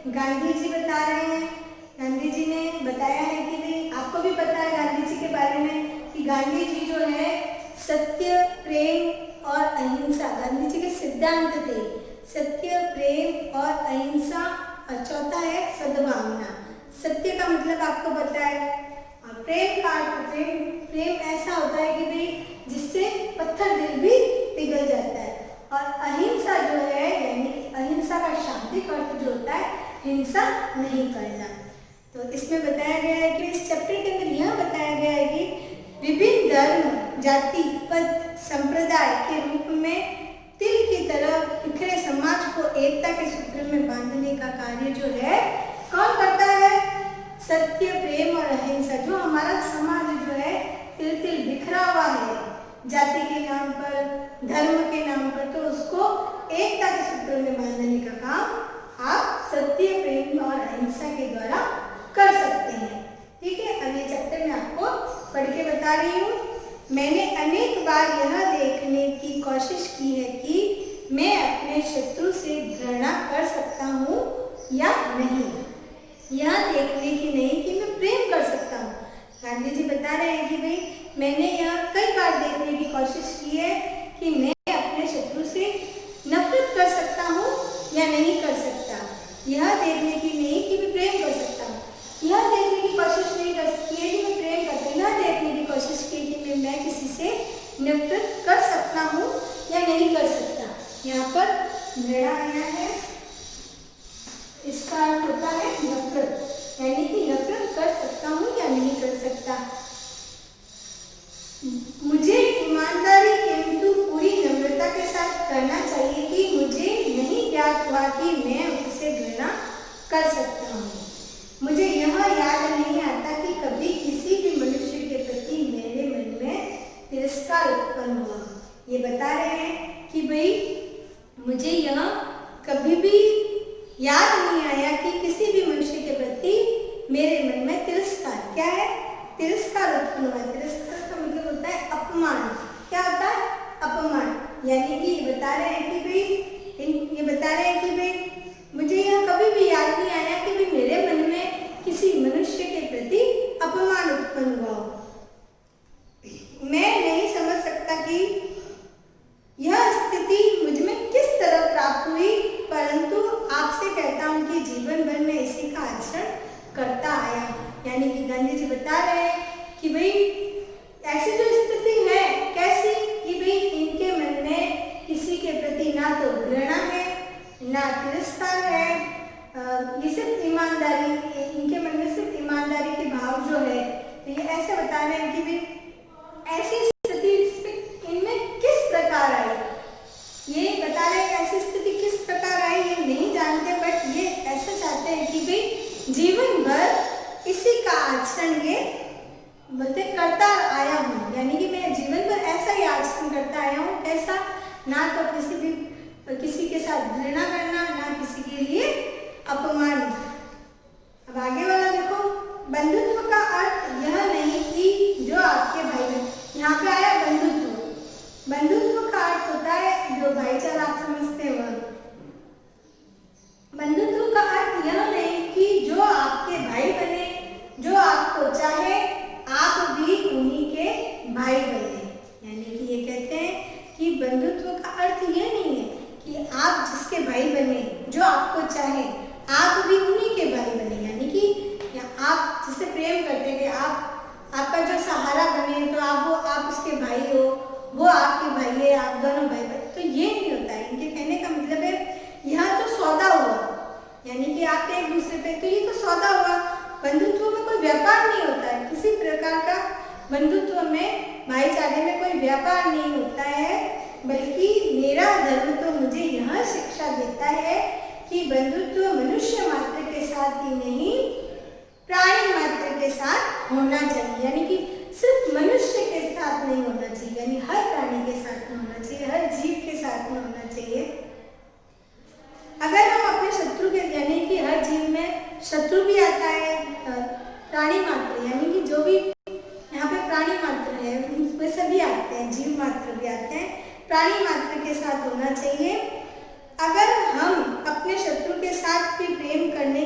गांधी जी बता रहे हैं, गांधी जी ने बताया है कि भाई आपको भी पता है गांधी जी के बारे में कि गांधी जी जो है सत्य, प्रेम और अहिंसा, गांधी जी के सिद्धांत थे सत्य, प्रेम और अहिंसा, और चौथा है सद्भावना। सत्य का मतलब आपको पता है, और प्रेम का अर्थ, प्रेम ऐसा होता है कि भाई जिससे पत्थर दिल भी पिघल जाता है, और अहिंसा जो है यानी अहिंसा का शाब्दिक अर्थ जो होता है हिंसा नहीं करना। तो इसमें बताया गया है कि इस चैप्टर के अंदर यह बताया गया है कि विभिन्न धर्म, जाति, पद, संप्रदाय के रूप में तिल की तरह बिखरे समाज को एकता के सूत्र में बांधने का कार्य जो है कौन करता है? सत्य, प्रेम और अहिंसा। जो हमारा समाज जो है तिल तिल बिखरा हुआ है जाति के नाम पर, धर्म के नाम पर, तो उसको एकता के सूत्र में बांधने का काम आप सत्य, प्रेम और अहिंसा के द्वारा कर सकते हैं। ठीक है, अब ये चैप्टर मैं आपको पढ़ के बता रही हूँ। मैंने अनेक बार यह देखने की कोशिश की है कि मैं अपने शत्रु से घृणा कर सकता हूँ या नहीं। यह देखने की नहीं कि मैं प्रेम कर सकता हूँ। गांधी जी बता रहे हैं कि भाई मैंने यह कई बार देखने की कोशिश की है कि मैं अपने शत्रु से नफरत कर सकता हूँ या नहीं कर सकता। यह देखने की नहीं कि मैं प्रेम कर सकता हूँ। यह देखने की कोशिश नहीं कर सकती है कि मैं प्रेम करता हूँ। यह देखने की कोशिश की कि मैं किसी से नफरत कर सकता हूँ या नहीं कर सकता। यहाँ पर घृणा आया है, इसका अर्थ होता है नफरत, यानी कि नफरत कर सकता हूँ या नहीं कर सकता। मुझे ईमानदारी किंतु पूरी नम्रता के साथ करना चाहिए कि मुझे नहीं ज्ञात हुआ कि मैं उससे घृणा कर सकता हूँ। मुझे यह याद नहीं आता कि कभी किसी भी मनुष्य के प्रति मेरे मन में तिरस्कार उत्पन्न हुआ। ये बता रहे हैं कि भाई मुझे यह कभी भी याद नहीं आया कि किसी भी मनुष्य के प्रति मेरे मन में तिरस्कार, क्या है? तिरस्कार उत्पन्न हुआ। तिरस्कार का मतलब होता है अपमान। क्या होता है? अपमान। यानी कि ये बता रहे हैं कि भाई मुझे यह कभी भी याद नहीं आया कि भाई मेरे मन में किसी मनुष्य के प्रति अपमान उत्पन्न हुआ हो। मैं नहीं समझ सकता कि यह स्थिति मुझ में किस तरह प्राप्त हुई, परंतु आपसे कहता हूँ कि जीवन भर में इसी का आचरण करता आया। यानी कि गांधी जी बता रहे हैं कि भाई ऐसी जो स्थिति है, कैसी कि भाई इनके मन में किसी के प्रति ना तो घृणा है ना तिरस्कार है, ये सिर्फ ईमानदारी, इनके मन में सिर्फ ईमानदारी के भाव जो है। तो ये ऐसे बता रहे हैं कि भाई ऐसी स्थिति इनमें किस प्रकार आई। ये बता रहे हैं ऐसी स्थिति किस प्रकार आई ये नहीं जानते, बट ये ऐसा चाहते हैं कि भाई जीवन भर इसी का आचरण ये बोलते करता आया हूँ। यानी कि मैं जीवन भर ऐसा ही आचरण करता आया हूँ। कैसा? ना तो किसी के साथ घृणा करना, ना किसी के लिए अपमान। अब आगे वाला देखो, बंधुत्व का अर्थ यह नहीं कि जो आपके भाई बहन, यहाँ पे आया बंधुत्व। बंधुत्व का अर्थ होता है जो भाईचारा, आप समझते हो। बंधुत्व का अर्थ यह नहीं कि जो आपके भाई बने, जो आपको चाहे, आप भी उन्हीं के भाई बने। यानी कि ये कहते हैं कि बंधुत्व का अर्थ यह नहीं है कि आप जिसके भाई बने, जो आपको चाहे, आप भी उन्हीं के भाई बने। यानी कि आप जिससे प्रेम करते हैं, आपका जो सहारा बने, तो आप उसके भाई हो, वो आपके भाई है, आप दोनों भाई बने। तो ये नहीं होता है। इनके कहने का मतलब है यह तो सौदा हुआ, यानी कि आप एक दूसरे पे, तो ये तो सौदा हुआ। बंधुत्व में कोई व्यापार नहीं होता है, किसी प्रकार का बंधुत्व में, भाईचारे में कोई व्यापार नहीं होता है, बल्कि मेरा धर्म तो मुझे यह शिक्षा देता है कि बंधुत्व मनुष्य मात्र के साथ ही नहीं, प्राणी मात्र के साथ होना चाहिए। यानी कि सिर्फ मनुष्य के साथ नहीं होना चाहिए, यानी हर प्राणी के साथ में होना चाहिए, हर जीव के साथ में होना चाहिए। अगर हम अपने शत्रु के, यानी कि हर जीव में शत्रु भी आता है, प्राणी मात्र, यानी कि जो भी यहाँ पे प्राणी मात्र है उसमें सभी आते हैं, जीव मात्र भी आते हैं, प्राणी मात्र के साथ होना चाहिए। अगर हम अपने शत्रु के साथ भी प्रेम करने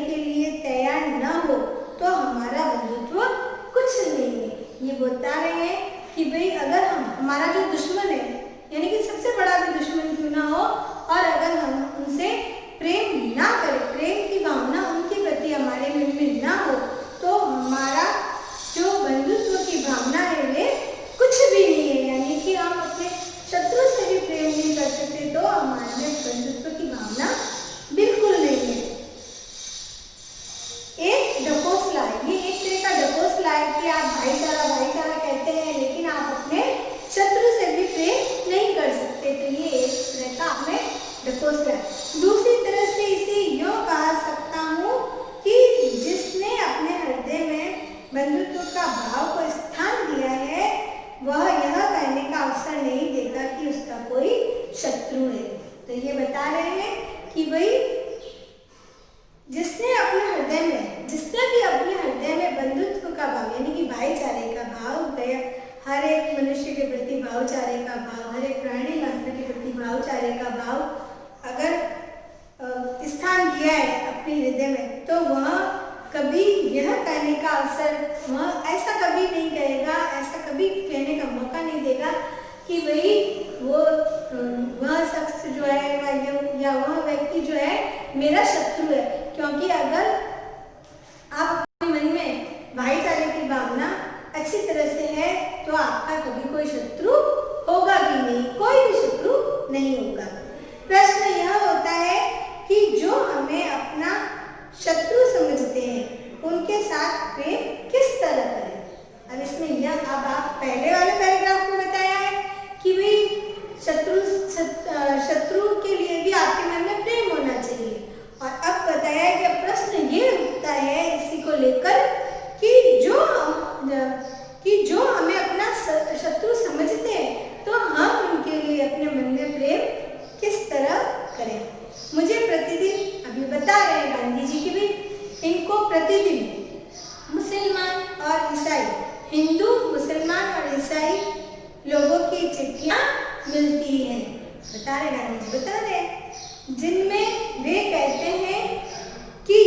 कि भाई जिसने भी अपने हृदय में बंधुत्व का भाव यानी कि भाईचारे का भाव, दया, हर एक मनुष्य के प्रति भाईचारे का भाव, हर एक प्राणी मात्र के प्रति भाईचारे का भाव अगर स्थान दिया है अपने हृदय में, तो वह कभी यह कहने का अवसर, वह ऐसा कभी नहीं कहेगा, ऐसा कभी कहने का मौका नहीं देगा कि भाई वह शख्स जो है या वह व्यक्ति जो है मेरा शत्रु है। क्योंकि अगर आप अपने मन में भाईचारे की भावना अच्छी तरह से है तो आपका कभी कोई शत्रु होगा भी नहीं, कोई भी शत्रु नहीं होगा। प्रश्न यह होता है कि जो हमें अपना शत्रु समझते हैं उनके साथ प्रेम किस तरह करें। अब इसमें यह अब आप पहले वाले पैराग्राफ में बताया है कि भाई शत्रु के लिए भी आपके मन में प्रेम होना चाहिए, और अब बताया है कि प्रश्न ये उठता है इसी को लेकर कि जो हमें अपना शत्रु समझते हैं तो हम उनके लिए अपने मन में प्रेम किस तरह करें। मुझे प्रतिदिन अभी बता रहे हैं गांधी जी की भी इनको प्रतिदिन मुसलमान और ईसाई, हिंदू मुसलमान और ईसाई लोगों की चिट्ठियां मिलती हैं, बता रहे गांधी जी बता रहे हैं, जिनमें वे कहते हैं कि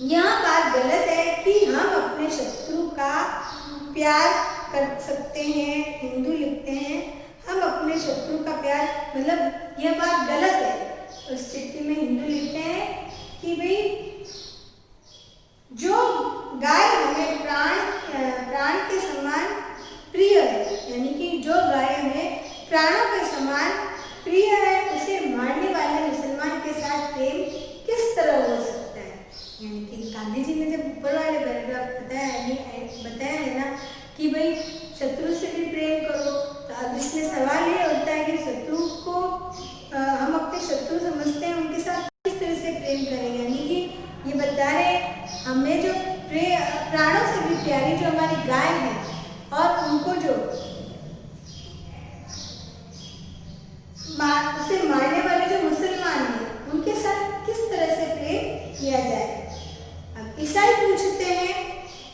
यह बात गलत है कि हम अपने शत्रु का प्यार कर सकते हैं। हिंदू लिखते हैं हम अपने शत्रु का प्यार, मतलब यह बात गलत है। उस चिट्ठी में हिंदू लिखते हैं कि भाई जो गाय हमें प्राण के समान प्रिय है, यानी कि जो गाय हमें प्राणों के समान प्रिय है, उसे मारने वाले मुसलमान के साथ प्रेम किस तरह हो सकता है। यानी कि गांधी जी ने जब ऊपर वाले पैराग्राफ बताया है ना कि भाई शत्रु से भी प्रेम करो, तो अब इसमें सवाल ये होता है कि शत्रु को हम अपने शत्रु समझते हैं, उनके साथ किस तरह से प्रेम करेंगे। यानी कि ये बता रहे हमें जो प्राणों से भी प्यारी जो हमारी गाय है और उनको जो उसे मारने वाले जो मुसलमान हैं उनके साथ किस तरह से प्रेम किया जाए। अब ईसाई पूछते हैं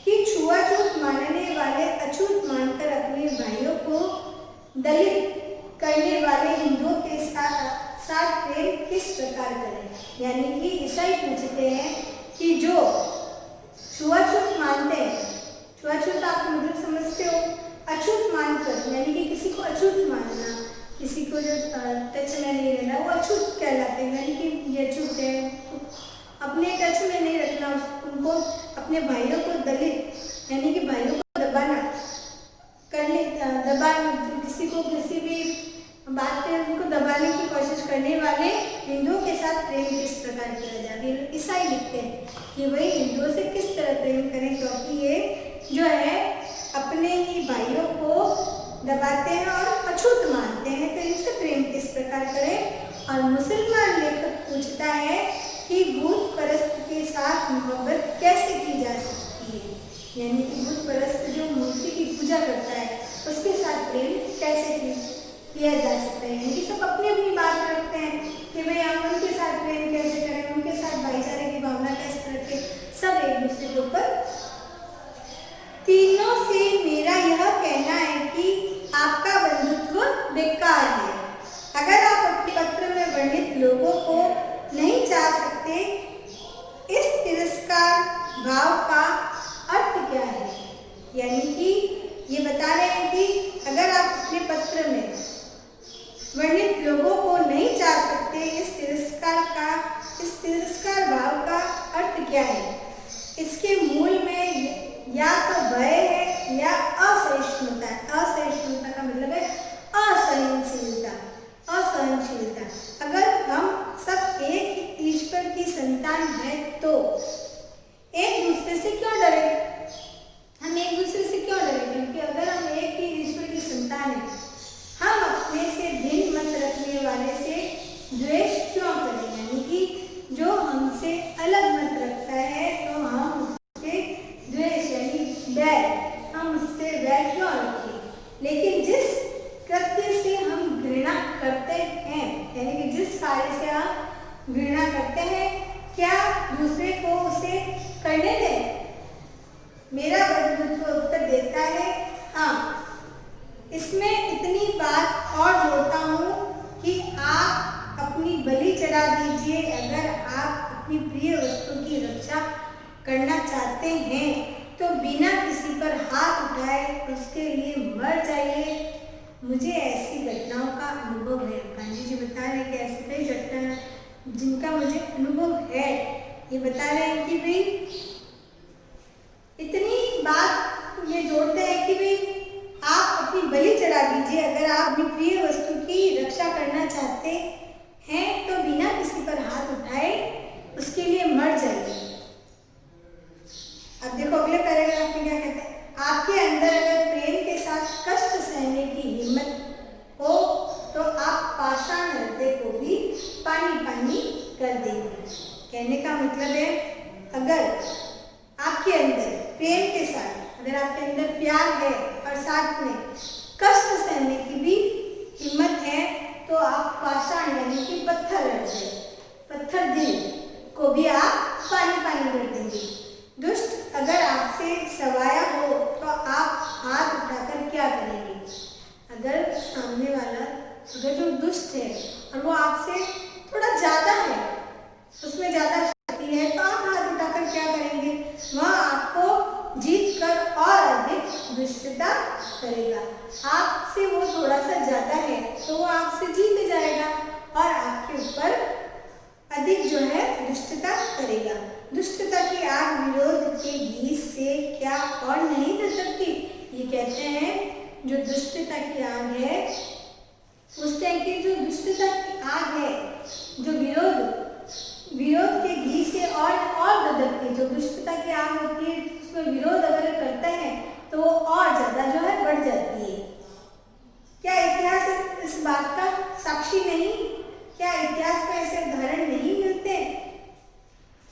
कि छुआछूत मानने वाले अछूत मानकर अपने भाइयों को दलित करने वाले हिंदुओं के साथ प्रेम किस प्रकार करें। यानी कि ईसाई पूछते हैं कि जो छुआछूत मानते हैं, छुआछूत आप मतलब समझते हो, अछूत मानकर यानी कि किसी को अछूत मानना, किसी को जो टच में नहीं रहना वो अछूत कहलाते हैं। यानी कि ये अछूत है, अपने टच में नहीं रखना उनको, अपने भाइयों को दलित यानी कि भाइयों को दबाना किसी को किसी भी बात पे उनको दबाने की कोशिश करने वाले हिंदुओं के साथ प्रेम किस प्रकार किया जाए। ईसाई लिखते हैं कि भाई हिंदुओं से किस तरह प्रेम करें, क्योंकि ये जो है अपने ही भाइयों को दबाते हैं और अछूत मानते हैं, तो इनसे प्रेम किस प्रकार करें। और मुसलमान लेखक पूछता है कि भूत परस्त के साथ मोहब्बत कैसे की जा सकती है। यानी कि भूत परस्त जो मूर्ति की पूजा करता है उसके साथ प्रेम कैसे किया जा सकता है। यानी कि सब अपनी अपनी बात रखते हैं कि भाई हम उनके साथ प्रेम कैसे करें, उनके साथ भाईचारे की भावना कैसे रखें, सब एक दूसरे के ऊपर। तीनों से मेरा यह कहना है कि आपका बंधुत्व बेकार है। अगर आप अपने पत्र में वर्णित लोगों को नहीं चाह सकते, इस तिरस्कार भाव का अर्थ क्या है। यानी कि ये बता रहे हैं कि अगर आप अपने पत्र में वर्णित लोगों को नहीं चाह सकते, इस तिरस्कार भाव का अर्थ क्या है। इसके मूल में या तो भय है या असहिष्णुता है। असहिष्णुता का मतलब है असहनशीलता। अगर हम सब एक ईश्वर की संतान हैं तो एक दूसरे से क्यों डरे, हम एक दूसरे से क्यों डरे, क्योंकि अगर हम एक ही ईश्वर की संतान हैं, हम अपने से भिन्न मत रखने वाले से द्वेष क्यों करें। यानी कि जो हमसे अलग मत रखता है तो हम उससे द्वेष यानी बैर, हम उससे बैर क्यों रखें। लेकिन जिस कृत्य से हम घृणा करते हैं, यानी कि जिस घृणा करते हैं, क्या दूसरे को उसे करने दें? मेरा बंधुत्व उत्तर देता है हाँ। इसमें इतनी बात और जोड़ता हूँ कि आप अपनी बलि चढ़ा दीजिए अगर आप अपनी प्रिय वस्तु की रक्षा करना चाहते हैं तो बिना किसी पर हाथ उठाए उसके लिए मर जाइए। मुझे ऐसी घटनाओं का अनुभव है। गांधी जी बता रहे हैं कि ऐसी कई घटना जिनका मुझे अनुभव है। ये बता रहे हैं कि भाई इतनी बात ये जोड़ते हैं कि भाई आप अपनी बलि चढ़ा दीजिए अगर आप अपनी प्रिय वस्तु की रक्षा करना चाहते हैं तो बिना किसी पर हाथ उठाए उसके लिए मर जाइए। अब देखो अगले पैराग्राफ में क्या कहते हैं, आपके अंदर अगर प्रेम के साथ कष्ट सहने की हिम्मत हो तो आप पाषाण हृदय को भी पानी पानी कर देंगे। कहने का मतलब है अगर आपके अंदर प्रेम के साथ अगर आपके अंदर प्यार है और साथ में कष्ट सहने की भी हिम्मत है तो आप पाषाण यानी कि पत्थर हृदय पत्थर दिल को भी आप पानी पानी कर देंगे। दुष्ट अगर आपसे सवाया हो तो आप हाथ उठाकर क्या करेंगे? अगर सामने वाला अगर जो दुष्ट है और वो आपसे थोड़ा ज्यादा है उसमें ज्यादा शक्ति है तो आप हाथ उठाकर क्या करेंगे? वह आपको जीत कर और अधिक दुष्टता करेगा। आपसे वो थोड़ा सा ज्यादा है तो वो आपसे जीत जाएगा और आपके ऊपर अधिक जो है दुष्टता करेगा। दुष्टता की आग विरोध के गीत से क्या और नहीं कर सकती? ये कहते हैं जो दुष्टता की आग है उस टाइम की जो दुष्टता की आग है जो विरोध के घी से और गदरती है। जो दुष्टता की आग होती है उसमें विरोध अगर करता है तो वो और ज्यादा जो है बढ़ जाती है। क्या इतिहास इस बात का साक्षी नहीं? क्या इतिहास में ऐसे उदाहरण नहीं मिलते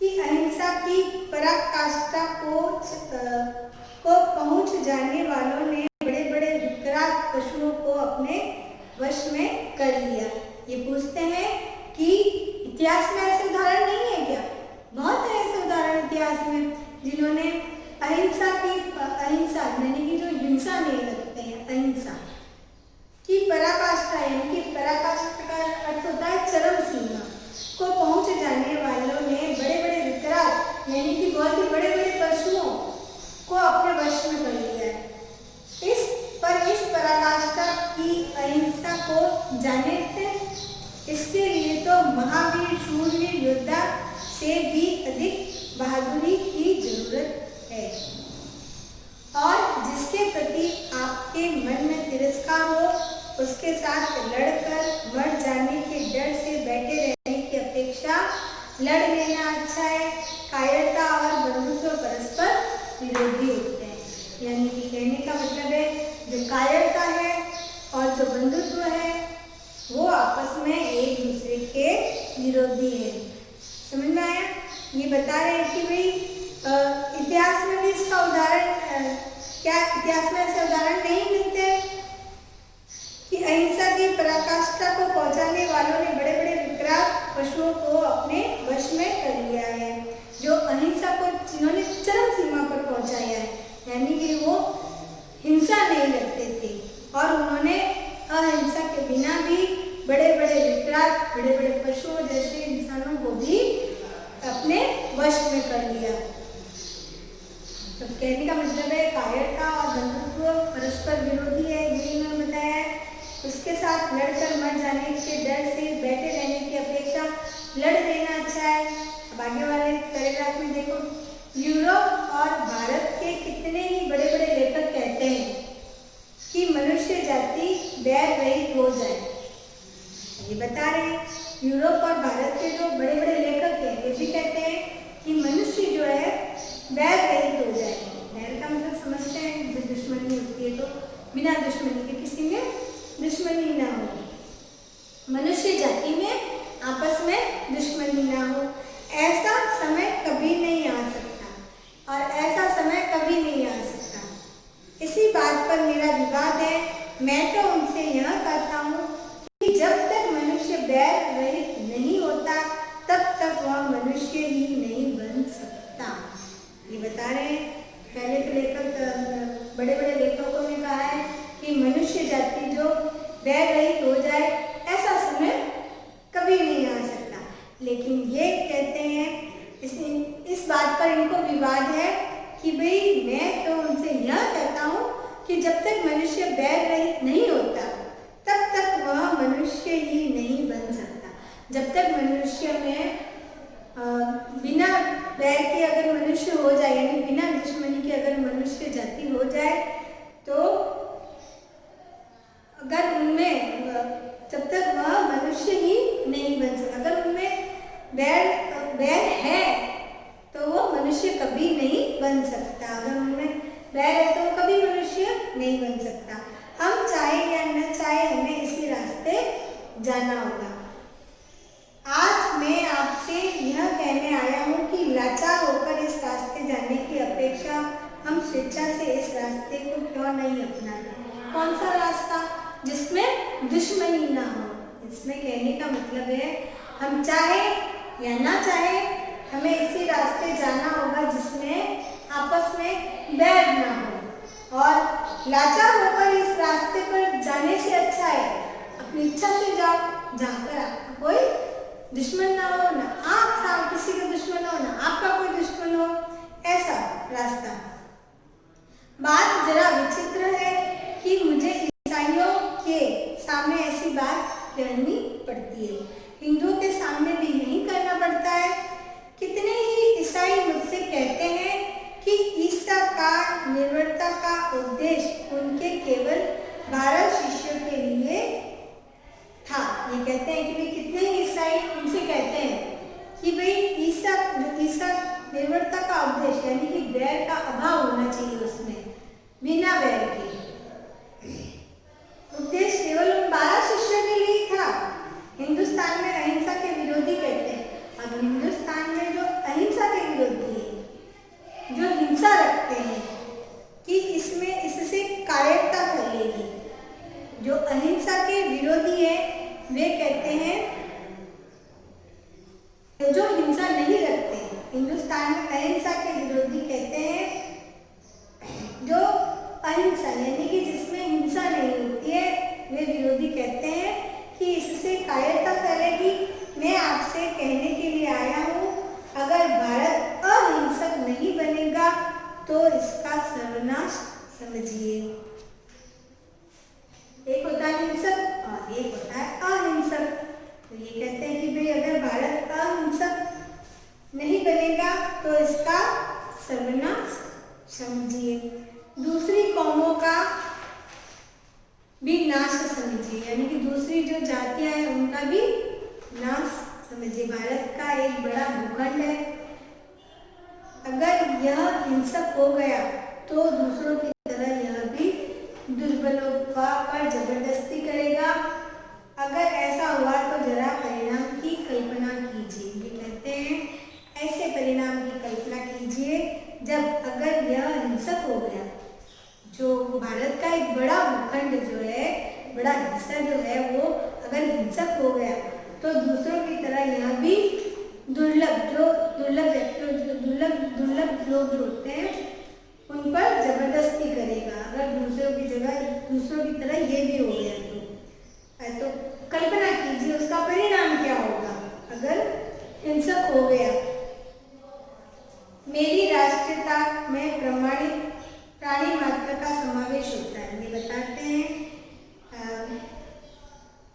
कि अहिंसा की पराकाष्ठा को पहुंच जाने वालों ने बड़े बड़े विकराल पशुओं को अपने वश में कर लिया? ये पूछते हैं कि इतिहास में ऐसे उदाहरण नहीं है क्या? बहुत है ऐसे उदाहरण इतिहास में जिन्होंने अहिंसा यानी कि जो हिंसा नहीं रखते हैं अहिंसा की पराकाष्ठा यानी कि पराकाष्ठा का अर्थ होता है चरम सीमा को पहुंच जाने वालों ने बड़े बड़े विकराल यानी कि बहुत ही बड़े बड़े पशुओं को अपने वश में कर लिया है। इस पराकाष्ठा की अहिंसा को जाने थे इसके लिए तो महावीर शूरवीर योद्धा से भी अधिक बहादुरी की जरूरत है। और जिसके प्रति आपके मन में तिरस्कार हो उसके साथ लड़कर मर जाने के डर से बैठे रहने की अपेक्षा लड़ लेना अच्छा है। कायरता और बंधुत्व परस्पर विरोधी होते हैं। यानी कि कहने का मतलब है जो कायरता है और जो बंधुत्व है वो आपस में एक दूसरे के विरोधी है। समझ में आया? ये बता रहे हैं कि भाई इतिहास में भी इसका उदाहरण क्या इतिहास में ऐसे उदाहरण नहीं मिलते कि अहिंसा की पराकाष्ठा को पहुंचाने वालों ने बड़े बड़े विकराल पशुओं को अपने वश में कर लिया है। जो अहिंसा को जिन्होंने चरम सीमा पर पहुंचाया है यानी कि वो हिंसा नहीं रखते थे और उन्होंने अहिंसा के बिना भी बड़े बड़े विकराल बड़े बड़े पशुओं जैसे इंसानों को भी अपने वश में कर लिया। तो कहने का मतलब है कायरता और बंधुत्व परस्पर विरोधी है, ये इन्होंने बताया है। उसके साथ लड़कर मर जाने के डर से बैठे रहने की अपेक्षा लड़ लेना अच्छा है। अब आगे वाले पैराग्राफ में देखो, यूरोप और भारत के कितने ही बड़े बड़े लेखक कहते हैं कि मनुष्य जाति बैर रहित हो जाए। ये बता रहे हैं यूरोप और भारत के जो बड़े बड़े लेखक हैं वे भी कहते हैं कि मनुष्य जो है बैर रहित हो जाए। बैर का मतलब समझते हैं जब दुश्मनी होती है तो बिना दुश्मनी के किसी में दुश्मनी ना हो, मनुष्य जाति में आपस में दुश्मनी ना हो। ऐसा समय कभी नहीं आ सकता और ऐसा समय कभी नहीं आ सकता। इसी बात पर मेरा विवाद है। मैं तो उनसे यह कहता हूँ कि जब तक मनुष्य बैर रहित नहीं होता तब विवाद है कि भाई मैं तो उनसे यह कहता हूँ कि जब तक मनुष्य बैर रहित नहीं होता तब तक वह मनुष्य ही नहीं बन सकता। जब तक मनुष्य में बिना बैर के अगर मनुष्य हो जाए, यानी बिना दुश्मनी के अगर मनुष्य जाति हो जाए, तो अगर उनमें जब तक वह मनुष्य ही नहीं बन सकता। अगर उनमें बैर है तो वो मनुष्य कभी नहीं बन सकता। अगर उनमें बैर है तो वो कभी मनुष्य नहीं बन सकता। हम चाहे या न चाहे हमें इसी रास्ते जाना होगा। आज मैं आपसे यह कहने आया हूँ कि लाचार होकर इस रास्ते जाने की अपेक्षा हम स्वेच्छा से इस रास्ते को क्यों नहीं अपनाते। कौन सा रास्ता? जिसमें दुश्मनी ना हो। इसमें कहने का मतलब है हम चाहे या ना चाहे हमें इसी रास्ते जाना होगा जिसमें आपस में बैर ना हो। और लाचार होकर इस रास्ते पर जाने से अच्छा है अपनी इच्छा से जाओ, जहाँ पर आपका कोई दुश्मन ना हो, ना आप किसी का दुश्मन हो, ना आपका कोई दुश्मन हो, ऐसा रास्ता। बात जरा विचित्र है कि मुझे ईसाइयों के सामने ऐसी बात कहनी पड़ती है, हिंदुओं के सामने भी नहीं करना पड़ता है। कितने ही ईसाई मुझसे कहते हैं कि ईसा का निर्भरता का उद्देश्य उनके केवल 12 शिष्यों के लिए था। ये कहते हैं कि कितने ही ईसाई उनसे कहते हैं कि भाई ईसा निर्भरता का उद्देश्य यानी कि बैर का अभाव होना चाहिए, उसमें बिना बैर के उद्देश्य केवल उन 12 शिष्यों के लिए ही था। हिंदुस्तान में अहिंसा के विरोधी कहते हैं। अब हिंदुस्तान में जो अहिंसा के विरोधी है, जो हिंसा रखते हैं कि इससे कायरता फैलेगी, जो अहिंसा के विरोधी है वे कहते हैं, जो हिंसा नहीं रखते हिंदुस्तान में अहिंसा के विरोधी कहते हैं, जो अहिंसा यानी कि जिसमें हिंसा नहीं होती है वे विरोधी कहते हैं कि इससे कायरता फैलेगी। मैं आपसे कहने के लिए आया हूँ, अगर भारत अहिंसक नहीं बनेगा तो इसका सर्वनाश समझिए। एक होता है हिंसक और एक होता है अहिंसक। तो ये कहते हैं कि भाई अगर भारत अहिंसक नहीं बनेगा तो इसका सर्वनाश समझिए, दूसरी कौमों का भी नाश समझिए, यानी कि दूसरी जो जातियां हैं उनका भी नाश समझिए। भारत का एक बड़ा भूखंड है, अगर यह हिंसक हो गया तो दूसरों की तरह यह भी दुर्बलों पर जबरदस्ती करेगा। अगर ऐसा हुआ तो जरा परिणाम की कल्पना कीजिए। ये कहते हैं ऐसे परिणाम की कल्पना कीजिए जब अगर यह हिंसक हो गया, जो भारत का एक बड़ा भूखंड जो है, बड़ा हिस्सा जो है वो अगर हिंसक हो गया तो दूसरों की तरह यह भी दुर्लभ लोग जो होते हैं उन पर जबरदस्ती करेगा। अगर दूसरों की जगह दूसरों की तरह ये भी हो गया तो कल्पना कीजिए उसका परिणाम क्या होगा अगर हिंसक हो गया। मेरी राष्ट्रीयता में प्रमाणित प्राणी मात्र का समावेश होता है। ये बताते हैं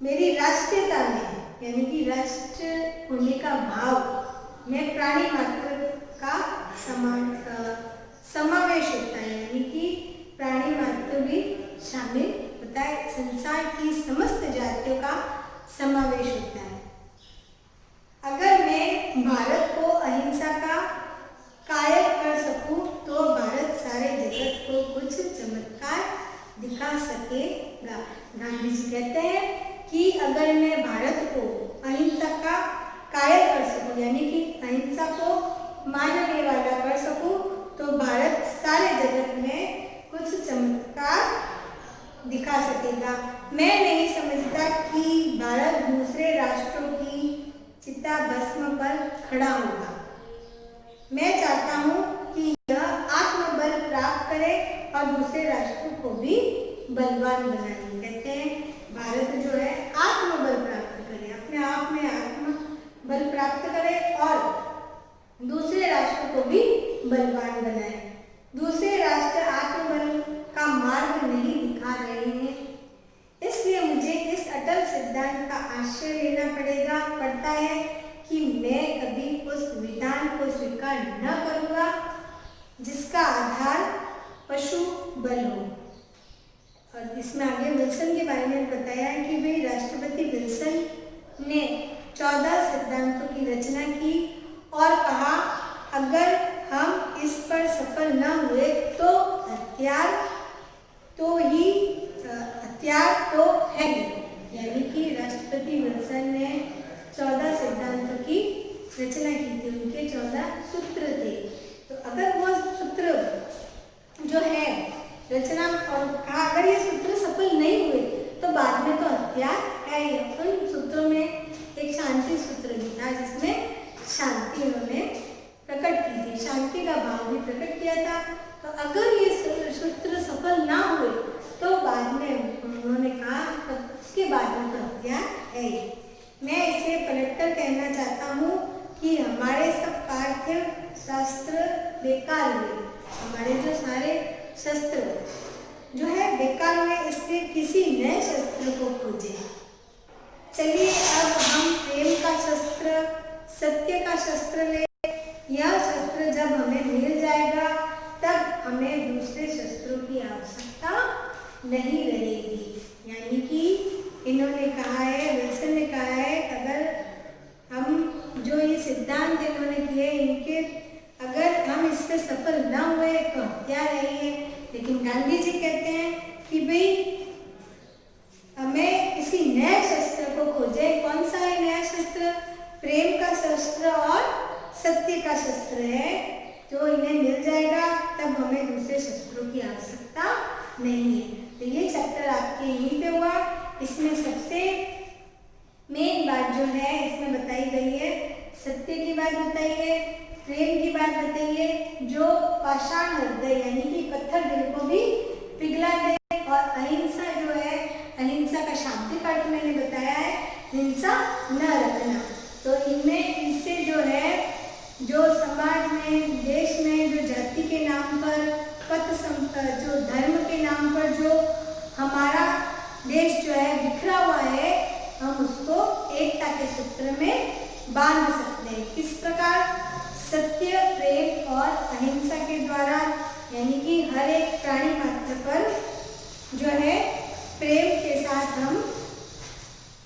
मेरी राष्ट्रीयता में यानी कि राष्ट्र होने का भाव में प्राणी मात्र का समावेश होता है, यानी कि प्राणी मात्र भी शामिल होता है। संसार की समस्त जातियों का समावेश होता है। अगर मैं भारत को अहिंसा का कायल कर सकूं तो भारत सारे जगत को कुछ चमत्कार दिखा सकेगा। गांधी जी कहते हैं कि अगर मैं भारत को अहिंसा का कायल कर सकूं यानी कि अहिंसा को मानने वाला कर सकूं तो भारत सारे जगत में कुछ चमत्कार दिखा सकेगा। मैं नहीं समझता कि भारत दूसरे राष्ट्रों की चिता भस्म पर खड़ा होगा। मैं चाहता हूँ कि यह आत्मबल प्राप्त करे और दूसरे राष्ट्रों को भी बलवान बनाए। कहते हैं भारत जो है आत्मबल प्राप्त करे, अपने आप में आत्मबल प्राप्त करे और दूसरे राष्ट्रों को भी बलवान बनाए। दूसरे राष्ट्र आत्मबल का मार्ग नहीं दिखा रहे हैं, इसलिए मुझे इस अटल सिद्धांत का आश्रय लेना पड़ता है कि मैं कभी उस विधान को स्वीकार न करूँगा जिसका आधार पशु बल हो। और इसमें आगे विल्सन के बारे में बताया है कि भाई राष्ट्रपति विल्सन ने 14 सिद्धांतों की रचना की और कहा अगर हम इस पर सफल न हुए तो हथियार तो है। यानी कि राष्ट्रपति विल्सन ने 14 सिद्धांतों की रचना की थी, उनके 14 सूत्र थे। तो अगर वो सूत्र जो है रचना और अगर ये सूत्र सफल नहीं हुए तो बाद में तो हत्या है। उन सूत्रों में एक शांति सूत्र भी था जिसमें शांति उन्होंने प्रकट की थी, शांति का भाव भी प्रकट किया था। तो अगर ये सूत्र सफल ना हुए तो बाद में उन्होंने कहा तो उसके बाद में तो हत्या है। मैं इसे पलटकर कहना चाहता हूँ कि हमारे सब पाठ्य शास्त्र बेकार हुए, हमारे जो सारे शस्त्र जो है बेकार हुए, इसलिए किसी नए शस्त्र को खोजें। चलिए अब हम प्रेम का शस्त्र, सत्य का शस्त्र ले। यह शस्त्र जब हमें मिल जाएगा तब हमें दूसरे शस्त्रों की आवश्यकता नहीं रहेगी। यानी कि इन्होंने कहा है, विल्सन ने कहा है, अगर हम जो ये सिद्धांत इन्होंने किए इनके अगर हम इससे सफल न हुए तो हत्या रही है। लेकिन गांधी जी कहते हैं कि भाई हमें किसी नए शस्त्र को खोजें। कौन सा है नया शस्त्र? प्रेम का शस्त्र और सत्य का शस्त्र है। जो इन्हें मिल जाएगा तब हमें दूसरे शस्त्रों की आवश्यकता नहीं है। तो ये चैप्टर आपके यहीं पे हुआ। इसमें सबसे मेन बात जो है इसमें बताई गई है, सत्य की बात बताई है, प्रेम की बात बताई है, जो पाषाण हृदय यानी कि पत्थर दिल को भी पिघला दे, और अहिंसा जो है, अहिंसा का शाब्दिक अर्थ मैंने बताया है, हिंसा न रखना। तो इनमें इससे जो है जो समाज में, देश में जो जाति के नाम पर, जो धर्म के नाम पर जो हमारा देश जो है बिखरा हुआ है, हम उसको एकता के सूत्र में बांध सकते हैं। किस प्रकार? सत्य, प्रेम और अहिंसा के द्वारा। यानी कि हर एक प्राणी मात्र पर जो है प्रेम के साथ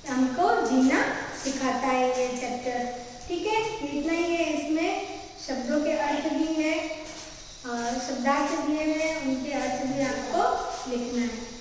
हमको जीना सिखाता है ये चैप्टर। ठीक है, इतना ही है। इसमें शब्दों के अर्थ भी है और शब्दार्थ दिए हुए, उनके अर्थ भी आपको लिखना है।